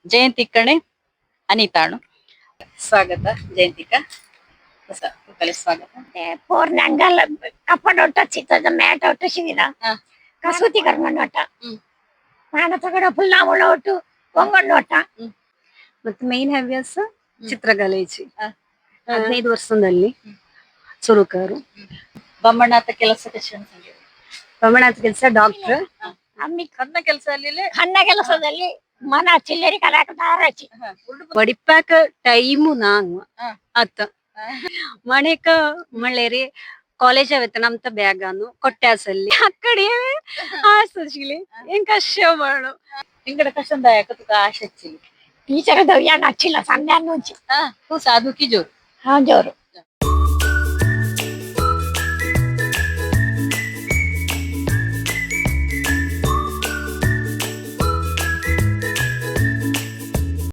जयंतीकडे अनिताणू स्वागत जयंतिका कसं तुकाले स्वागत ಪೋರ್ನಂಗಲ್ ಕಪ್ಪಡೊಟ್ಟ ಚಿತ್ತದ ಮ್ಯಾಟ್ ಒಟ್ಟು ಸಿಗಿದ ಕಸೂತಿ ಕರ್ಮಣ್ಣೊಟ್ಟ ಮಾನ ತಗಡ ಫುಲ್ ಅವಳ ಒಟ್ಟು ಒಂಗೊಂಡೊಟ್ಟ ಮತ್ತೆ ಮೇನ್ ಹವ್ಯಾಸ ಚಿತ್ರಕಲೆಚಿ 15 ವರ್ಷದಲ್ಲಿ ಚುರುಕಾರು ಬೊಮ್ಮಣ್ಣಾತ ಕೆಲಸ ಪ್ರಮಾಣಾತ ಕೆಲಸ ಡಾಕ್ಟರ್ ಅಮ್ಮಿ ಕನ್ನ ಕೆಲಸ ಅಲ್ಲಿ ಕನ್ನ ಕೆಲಸದಲ್ಲಿ ಮನ ಚಿಲ್ಲರಿ ಕಲಾಕದಾರಚಿ ವಡಿಪ್ಪಾಕ ಟೈಮು ನಾಂಗ್ ಅತ್ತ ಮಣೆಕ ಮಳೆರಿ ಕಾಲೇಜ್ ಅವತ್ತ ನಮ್ತ ಬ್ಯಾಗಾನು ಕೊಟ್ಟಾಸಲ್ಲಿ ಅಕ್ಕಡೆ ಆಸಲಿ ಏನ್ ಕಷ್ಟ ಮಾಡು ಇಂಗಡ ಕಷ್ಟದಾಯಕ ತುಕ ಆಶೆ ಟೀಚರ್ ದವ್ಯ ನಚ್ಚಿಲ್ಲ ಸಂಧ್ಯಾನ್ నుంచి ಹೂ ಸಾಧು ಕಿ ಜೋರು ಹಾ ಜೋರು